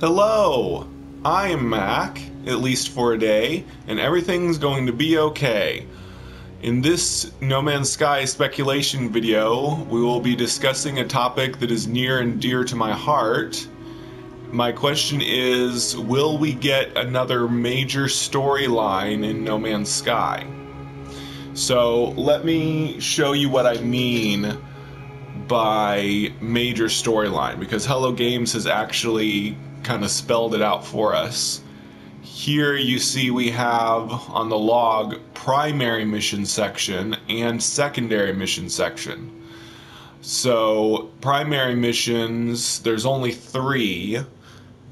Hello! I'm Mac, at least for a day, and everything's going to be okay. In this No Man's Sky speculation video, we will be discussing a topic that is near and dear to my heart. My question is, will we get another major storyline in No Man's Sky? So let me show you what I mean by major storyline, because Hello Games has actually kind of spelled it out for us. Here you see we have on the log primary mission section and secondary mission section. So primary missions, there's only 3.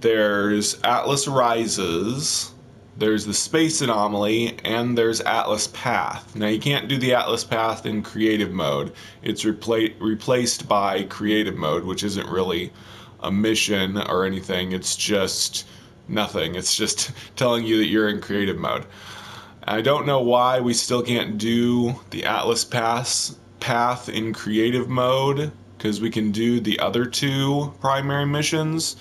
There's Atlas Rises, there's the Space Anomaly, and there's Atlas Path. Now you can't do the Atlas Path in creative mode. It's replaced by creative mode, which isn't really a mission or anything. It's just nothing. It's just telling you that you're in creative mode. I don't know why we still can't do the Atlas Path in creative mode, because we can do the other 2 primary missions.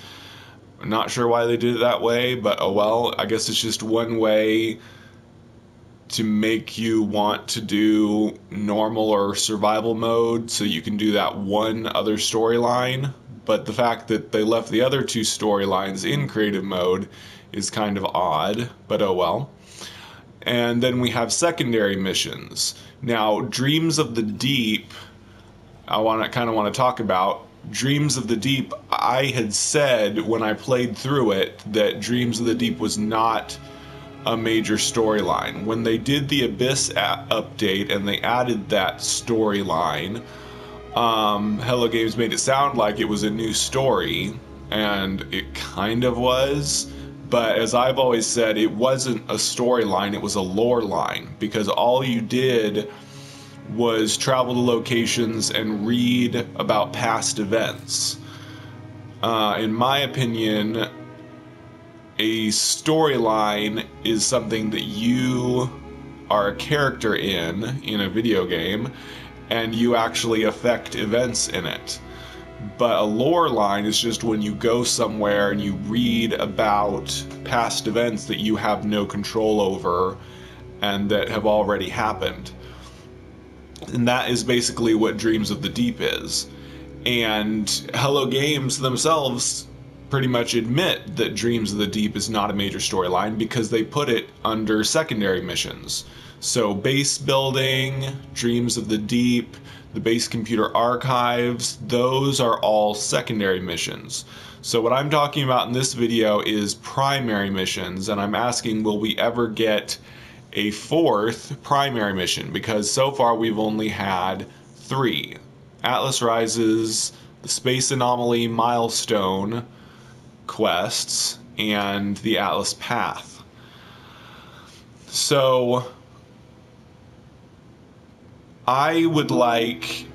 I'm not sure why they did it that way, but oh well. I guess it's just one way to make you want to do normal or survival mode so you can do that one other storyline. But the fact that they left the other 2 storylines in creative mode is kind of odd, but oh well. And then we have secondary missions. Now, Dreams of the Deep, I kind of want to talk about. Dreams of the Deep, I had said when I played through it that Dreams of the Deep was not a major storyline. When they did the Abyss update and they added that storyline, Hello Games made it sound like it was a new story, and it kind of was, but as I've always said, it wasn't a storyline, it was a lore line, because all you did was travel to locations and read about past events. In my opinion, a storyline is something that you are a character in a video game, and you actually affect events in it. But a lore line is just when you go somewhere and you read about past events that you have no control over and that have already happened. And that is basically what Dreams of the Deep is. And Hello Games themselves pretty much admit that Dreams of the Deep is not a major storyline because they put it under secondary missions. So base building, Dreams of the Deep, the base computer archives, those are all secondary missions. So what I'm talking about in this video is primary missions, and I'm asking, will we ever get a 4th primary mission? Because so far we've only had 3. Atlas Rises, the Space Anomaly milestone quests, and the Atlas Path. So I would like,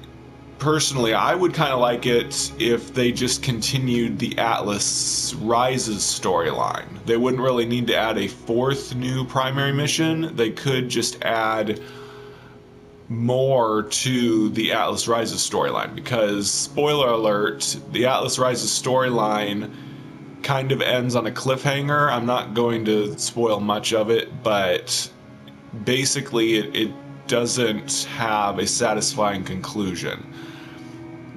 personally, I would kind of like it if they just continued the Atlas Rises storyline. They wouldn't really need to add a 4th new primary mission. They could just add more to the Atlas Rises storyline, because, spoiler alert, the Atlas Rises storyline kind of ends on a cliffhanger. I'm not going to spoil much of it, but basically it doesn't have a satisfying conclusion.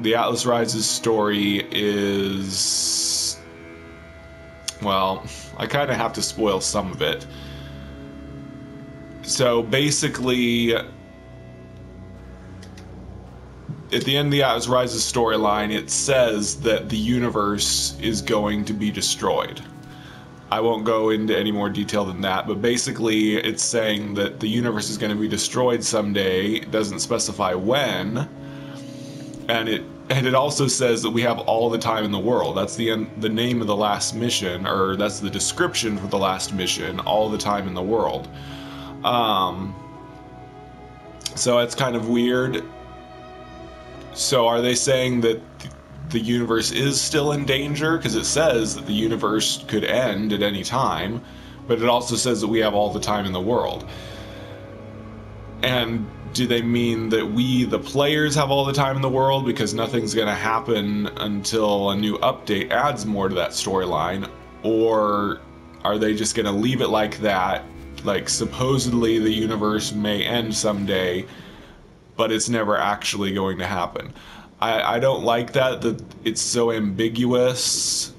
The Atlas Rises story is, well, I kind of have to spoil some of it. So basically, at the end of the Atlas Rises storyline, it says that the universe is going to be destroyed. I won't go into any more detail than that, but basically it's saying that the universe is going to be destroyed someday. It doesn't specify when, and it also says that we have all the time in the world. That's the name of the last mission, or that's the description for the last mission, all the time in the world. So it's kind of weird. So are they saying that the universe is still in danger? Because it says that the universe could end at any time, but it also says that we have all the time in the world. And do they mean that we, the players, have all the time in the world because nothing's going to happen until a new update adds more to that storyline? Or are they just going to leave it like that? Like, supposedly the universe may end someday, but it's never actually going to happen. I don't like that it's so ambiguous,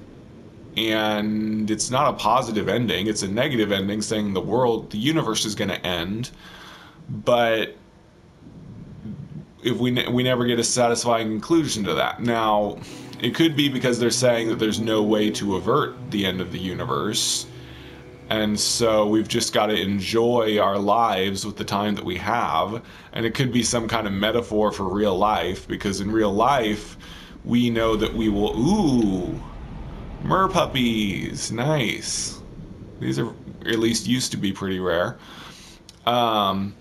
and it's not a positive ending. It's a negative ending saying the universe is going to end, but if we never get a satisfying conclusion to that. Now, it could be because they're saying that there's no way to avert the end of the universe, and so we've just got to enjoy our lives with the time that we have. And it could be some kind of metaphor for real life, because in real life, we know that we will... Ooh! Mer puppies! Nice! These are, at least used to be, pretty rare. So,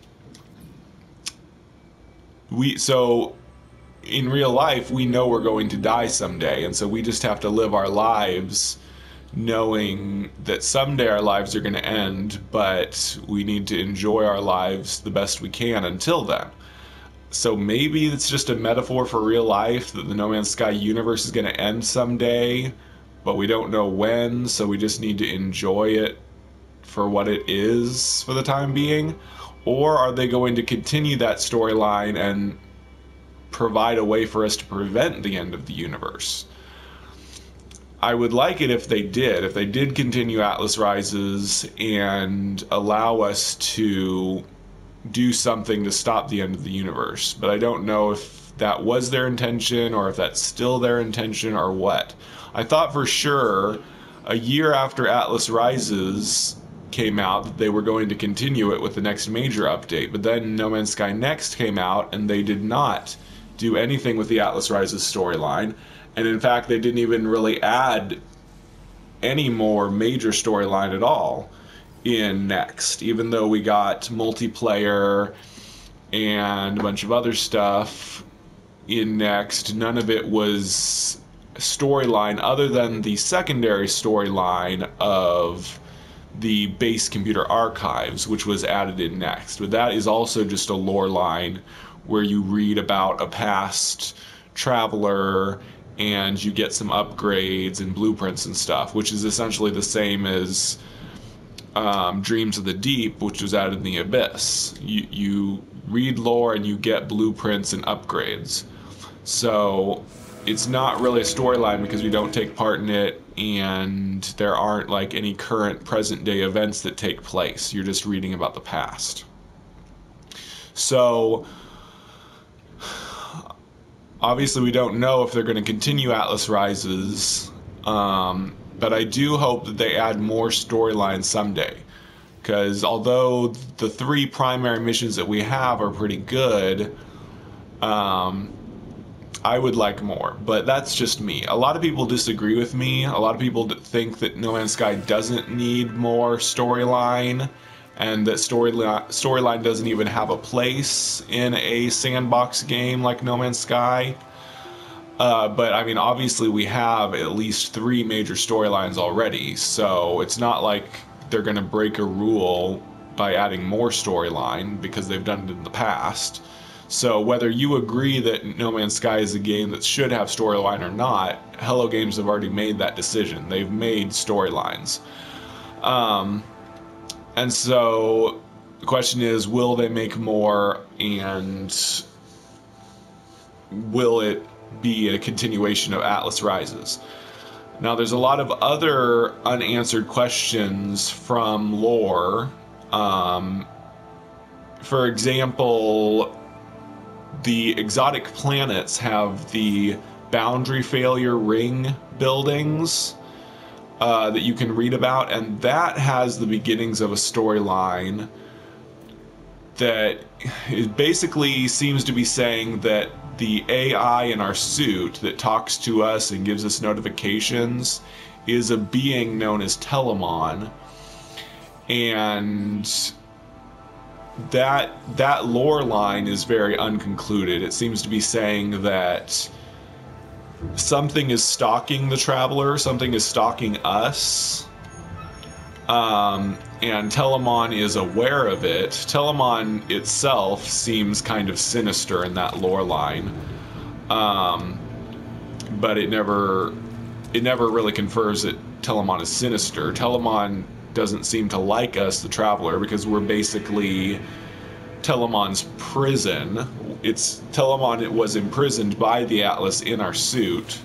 in real life, we know we're going to die someday, and so we just have to live our lives knowing that someday our lives are going to end, but we need to enjoy our lives the best we can until then. So maybe it's just a metaphor for real life, that the No Man's Sky universe is going to end someday, but we don't know when, so we just need to enjoy it for what it is for the time being. Or are they going to continue that storyline and provide a way for us to prevent the end of the universe? I would like it if they did continue Atlas Rises and allow us to do something to stop the end of the universe. But I don't know if that was their intention, or if that's still their intention, or what. I thought for sure a year after Atlas Rises came out that they were going to continue it with the next major update, but then No Man's Sky Next came out and they did not do anything with the Atlas Rises storyline. And in fact, they didn't even really add any more major storyline at all in Next, even though we got multiplayer and a bunch of other stuff in Next. None of it was storyline other than the secondary storyline of the base computer archives, which was added in Next. But that is also just a lore line where you read about a past traveler and you get some upgrades and blueprints and stuff, which is essentially the same as Dreams of the Deep, which was added in the Abyss. You read lore and you get blueprints and upgrades. So it's not really a storyline because we don't take part in it, and there aren't like any current present day events that take place. You're just reading about the past. So obviously we don't know if they're going to continue Atlas Rises, but I do hope that they add more storylines someday. Because although the 3 primary missions that we have are pretty good, I would like more, but that's just me. A lot of people disagree with me. A lot of people think that No Man's Sky doesn't need more storyline, and that storyline doesn't even have a place in a sandbox game like No Man's Sky. But I mean, obviously we have at least 3 major storylines already, so it's not like they're going to break a rule by adding more storyline, because they've done it in the past. So whether you agree that No Man's Sky is a game that should have storyline or not, Hello Games have already made that decision. They've made storylines. And so the question is, will they make more, and will it be a continuation of Atlas Rises? Now, there's a lot of other unanswered questions from lore. For example, the exotic planets have the boundary failure ring buildings that you can read about, and that has the beginnings of a storyline that it basically seems to be saying that the AI in our suit that talks to us and gives us notifications is a being known as Telemon, and that lore line is very unconcluded. It seems to be saying that something is stalking the traveler, something is stalking us, and Telemon is aware of it. Telemon itself seems kind of sinister in that lore line, but it never really confirms Telamon is sinister. Telamon doesn't seem to like us, the Traveler, because we're basically Telamon's prison. Telamon was imprisoned by the Atlas in our suit,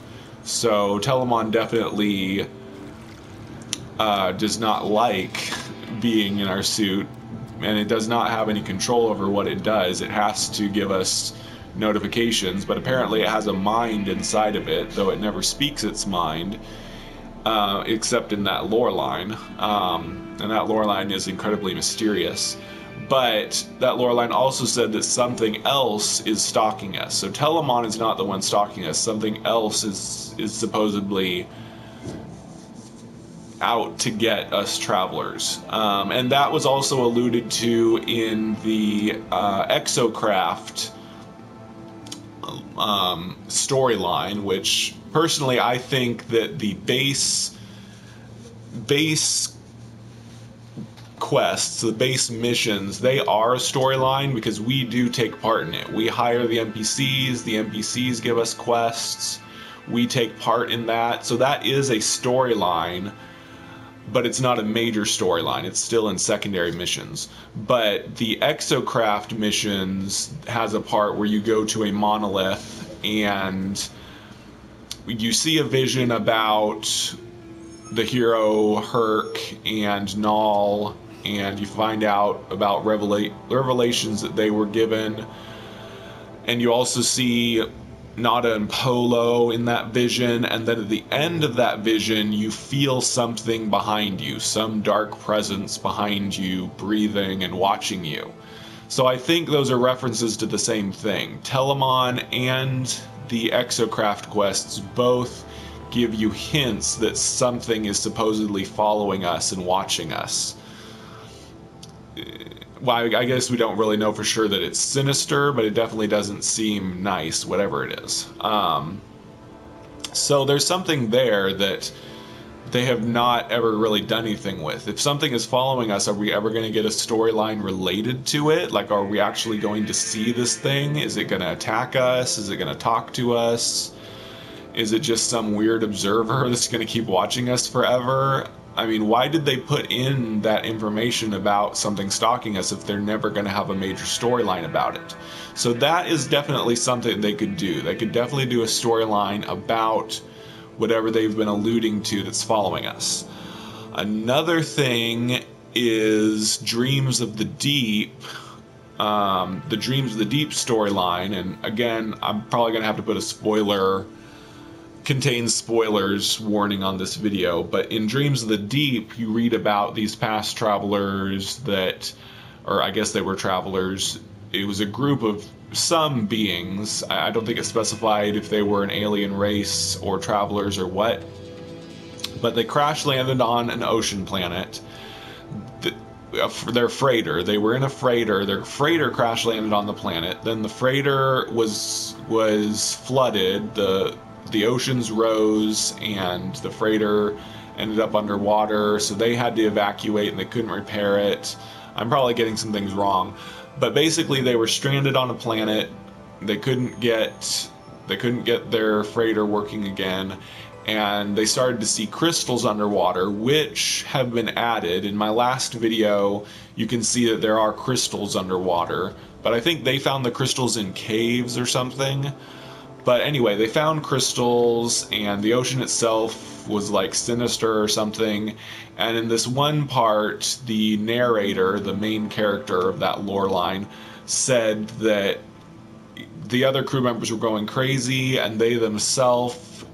so Telamon definitely does not like being in our suit, and it does not have any control over what it does. It has to give us notifications, but apparently it has a mind inside of it, though it never speaks its mind, except in that lore line. And that lore line is incredibly mysterious. But that lore line also said that something else is stalking us. So Telamon is not the one stalking us. Something else is supposedly out to get us travelers. And that was also alluded to in the Exocraft storyline, which personally I think that the base quests, the base missions, they are a storyline because we do take part in it. We hire the NPCs give us quests, we take part in that. So that is a storyline, but it's not a major storyline. It's still in secondary missions. But the Exocraft missions has a part where you go to a monolith and you see a vision about the hero Herc and Null, and you find out about revelations that they were given. And you also see Nada and Polo in that vision, and then at the end of that vision you feel something behind you, some dark presence behind you, breathing and watching you. So I think those are references to the same thing. Telamon and the Exocraft quests both give you hints that something is supposedly following us and watching us. Well, I guess we don't really know for sure that it's sinister, but it definitely doesn't seem nice, whatever it is. So there's something there that they have not ever really done anything with. If something is following us, are we ever going to get a storyline related to it? Like, are we actually going to see this thing? Is it going to attack us? Is it going to talk to us? Is it just some weird observer that's going to keep watching us forever? I mean, why did they put in that information about something stalking us if they're never going to have a major storyline about it? So that is definitely something they could do. They could definitely do a storyline about whatever they've been alluding to that's following us. Another thing is Dreams of the Deep. The Dreams of the Deep storyline, and again, I'm probably going to have to put a contains spoilers warning on this video, but in Dreams of the Deep you read about these past travelers that, or I guess they were travelers, it was a group of some beings, I don't think it specified if they were an alien race or travelers or what, but they crash landed on an ocean planet. Their freighter, they were in a freighter, their freighter crash landed on the planet, then the freighter was flooded, the oceans rose and the freighter ended up underwater, so they had to evacuate and they couldn't repair it. I'm probably getting some things wrong, but basically they were stranded on a planet. They couldn't get their freighter working again, and they started to see crystals underwater, which have been added. In my last video you can see that there are crystals underwater, but I think they found the crystals in caves or something. But anyway, they found crystals, and the ocean itself was like sinister or something. And in this one part, the narrator, the main character of that lore line, said that the other crew members were going crazy, and they themselves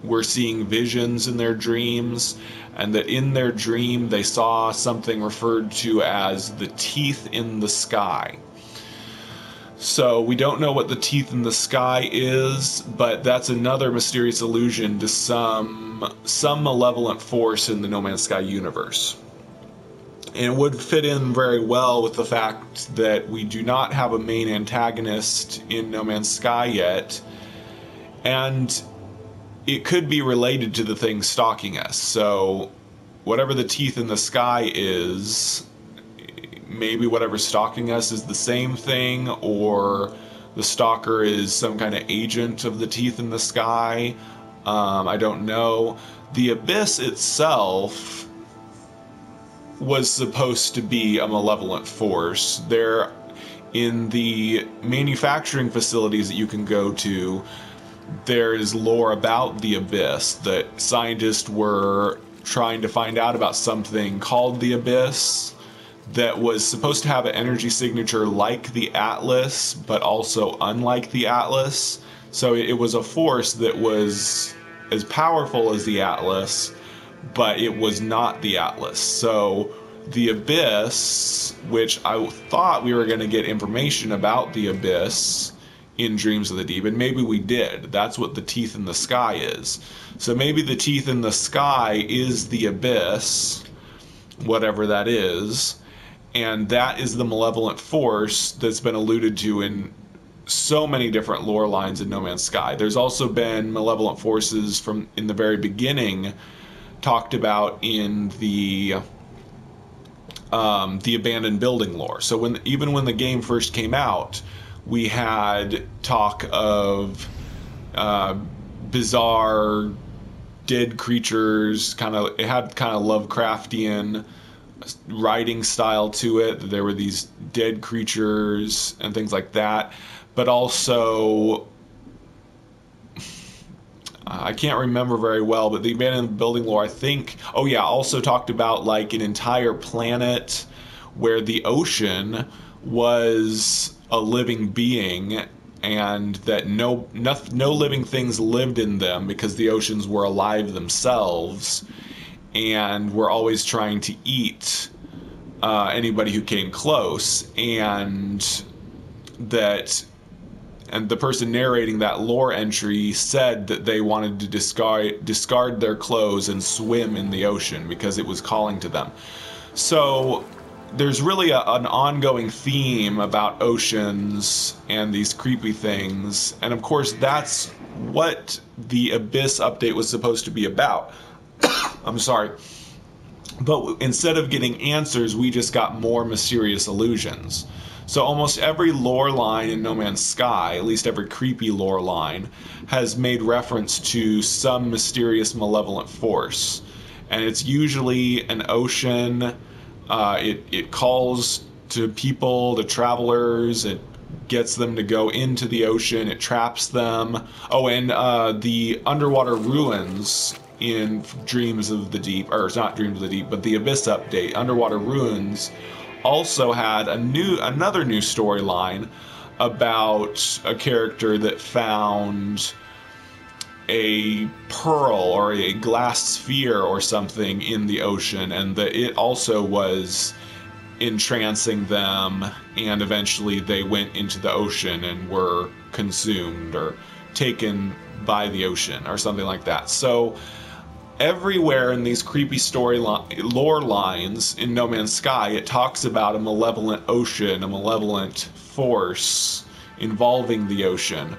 were seeing visions in their dreams, and that in their dream they saw something referred to as the teeth in the sky. So we don't know what the teeth in the sky is, but that's another mysterious allusion to some malevolent force in the No Man's Sky universe. And it would fit in very well with the fact that we do not have a main antagonist in No Man's Sky yet, and it could be related to the thing stalking us. So whatever the teeth in the sky is, maybe whatever's stalking us is the same thing, or the stalker is some kind of agent of the teeth in the sky. I don't know. The Abyss itself was supposed to be a malevolent force. There, in the manufacturing facilities that you can go to, there is lore about the Abyss, that scientists were trying to find out about something called the Abyss that was supposed to have an energy signature like the Atlas, but also unlike the Atlas. So it was a force that was as powerful as the Atlas, but it was not the Atlas. So the Abyss, which I thought we were going to get information about the Abyss in Dreams of the Deep, and maybe we did. That's what the Teeth in the Sky is. So maybe the Teeth in the Sky is the Abyss, whatever that is, and that is the malevolent force that's been alluded to in so many different lore lines in No Man's Sky. There's also been malevolent forces from in the very beginning talked about in the abandoned building lore. So even when the game first came out, we had talk of bizarre dead creatures. It had kind of Lovecraftian writing style to it. There were these dead creatures and things like that. But also, I can't remember very well, but the abandoned building lore, I think, oh yeah, also talked about like an entire planet where the ocean was a living being, and that no living things lived in them because the oceans were alive themselves and were always trying to eat anybody who came close, and the person narrating that lore entry said that they wanted to discard their clothes and swim in the ocean because it was calling to them. So there's really an ongoing theme about oceans and these creepy things, and of course that's what the Abyss update was supposed to be about. I'm sorry. But instead of getting answers, we just got more mysterious illusions. So almost every lore line in No Man's Sky, at least every creepy lore line, has made reference to some mysterious malevolent force. And it's usually an ocean. It calls to people, to travelers. It gets them to go into the ocean. It traps them. Oh, and the underwater ruins in Dreams of the Deep, or it's not Dreams of the Deep, but the Abyss update, Underwater Ruins, also had another new storyline about a character that found a pearl or a glass sphere or something in the ocean, and that it also was entrancing them, and eventually they went into the ocean and were consumed or taken by the ocean or something like that. So everywhere in these creepy lore lines in No Man's Sky, it talks about a malevolent ocean, a malevolent force involving the ocean.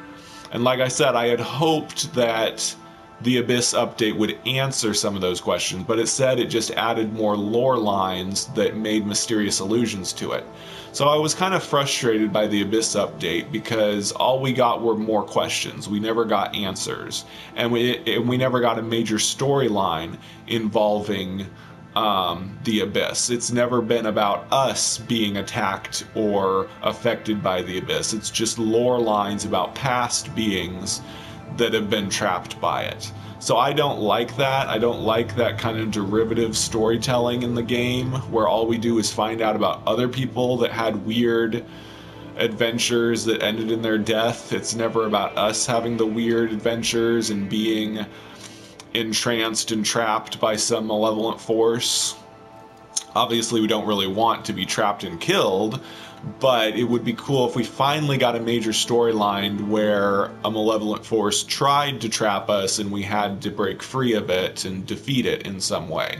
And like I said, I had hoped that the Abyss update would answer some of those questions, but it said it just added more lore lines that made mysterious allusions to it. So I was kind of frustrated by the Abyss update because all we got were more questions. We never got answers, and we never got a major storyline involving the Abyss. It's never been about us being attacked or affected by the Abyss. It's just lore lines about past beings that have been trapped by it. So I don't like that. I don't like that kind of derivative storytelling in the game where all we do is find out about other people that had weird adventures that ended in their death. It's never about us having the weird adventures and being entranced and trapped by some malevolent force. Obviously, we don't really want to be trapped and killed, but it would be cool if we finally got a major storyline where a malevolent force tried to trap us and we had to break free of it and defeat it in some way.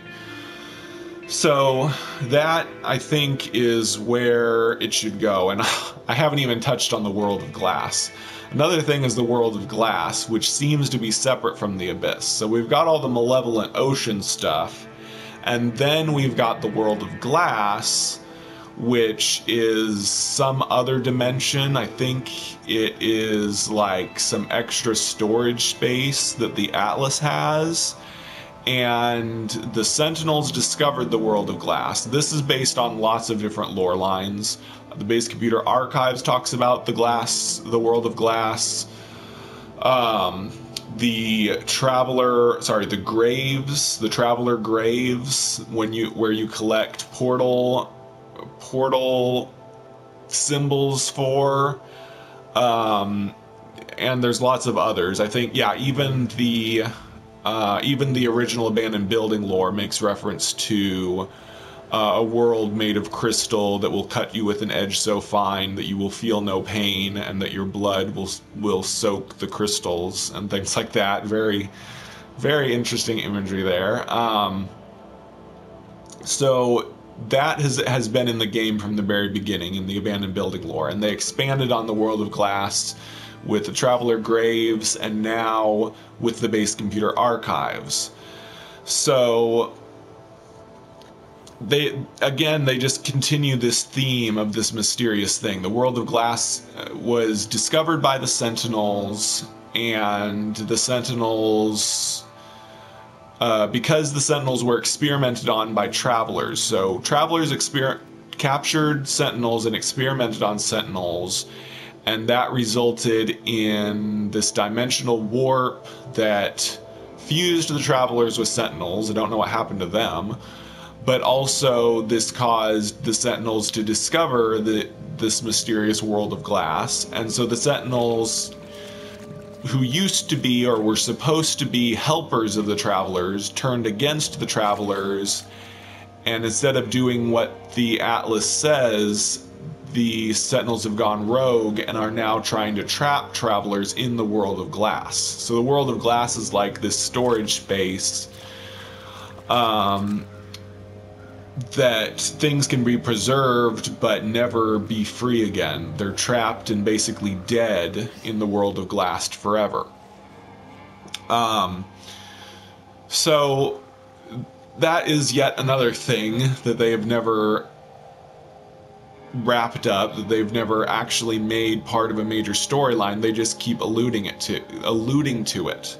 So that, I think, is where it should go. And I haven't even touched on the World of Glass. Another thing is the World of Glass, which seems to be separate from the Abyss. So we've got all the malevolent ocean stuff, and then we've got the World of Glass, which is some other dimension. I think it is like some extra storage space that the Atlas has. And the Sentinels discovered the world of glass. This is based on lots of different lore lines. The Base Computer Archives talks about the world of glass. The Traveler Graves, where you collect portal symbols for, and there's lots of others. I think, yeah, even the original abandoned building lore makes reference to a world made of crystal that will cut you with an edge so fine that you will feel no pain, and that your blood will soak the crystals and things like that. Very, very interesting imagery there. So that has been in the game from the very beginning in the abandoned building lore, and they expanded on the world of glass with the Traveler Graves, and now with the Base Computer Archives. So they just continue this theme of this mysterious thing. The world of glass was discovered by the Sentinels, and the Sentinels, because the Sentinels were experimented on by Travelers. So Travelers captured Sentinels and experimented on Sentinels, and that resulted in this dimensional warp that fused the Travelers with Sentinels. I don't know what happened to them, but also this caused the Sentinels to discover this mysterious world of glass. And so the Sentinels, who used to be, or were supposed to be, helpers of the Travelers, turned against the Travelers, and instead of doing what the Atlas says, the Sentinels have gone rogue and are now trying to trap Travelers in the world of glass. So the world of glass is like this storage space that things can be preserved but never be free again. They're trapped and basically dead in the world of glass forever. So that is yet another thing that they have never wrapped up, that they've never actually made part of a major storyline. They just keep alluding to it.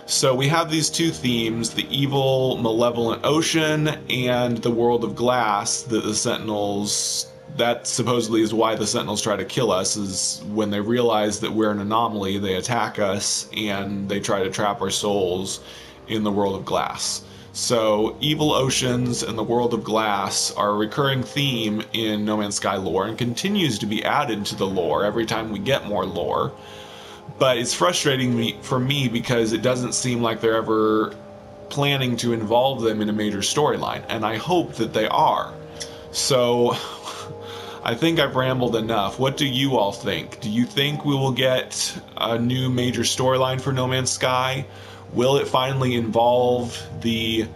So we have these two themes, the evil, malevolent ocean and the world of glass, that the Sentinels, that supposedly is why the Sentinels try to kill us, is when they realize that we're an anomaly, they attack us and they try to trap our souls in the world of glass. So evil oceans and the world of glass are a recurring theme in No Man's Sky lore and continues to be added to the lore every time we get more lore. But it's frustrating for me because it doesn't seem like they're ever planning to involve them in a major storyline, and I hope that they are. So I think I've rambled enough. What do you all think? Do you think we will get a new major storyline for No Man's Sky? Will it finally involve the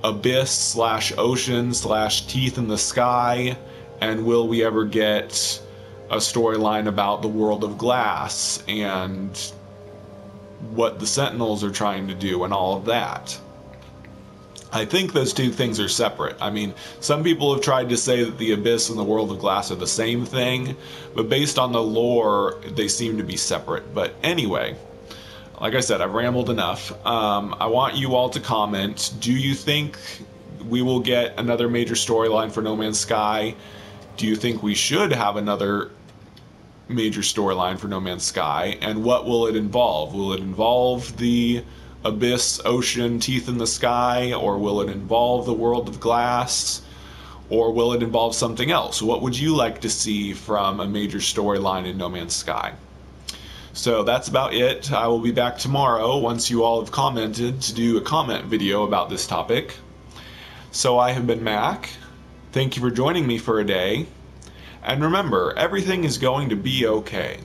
abyss/ocean/teeth in the sky? And will we ever get a storyline about the world of glass and what the Sentinels are trying to do and all of that? I think those two things are separate. I mean, some people have tried to say that the abyss and the world of glass are the same thing, but based on the lore, they seem to be separate. But anyway, like I said, I've rambled enough. I want you all to comment. Do you think we will get another major storyline for No Man's Sky? Do you think we should have another major storyline for No Man's Sky? And what will it involve? Will it involve the abyss, ocean, teeth in the sky? Or will it involve the world of glass? Or will it involve something else? What would you like to see from a major storyline in No Man's Sky? So that's about it. I will be back tomorrow once you all have commented to do a comment video about this topic. So I have been Mac. Thank you for joining me for a day. And remember, everything is going to be okay.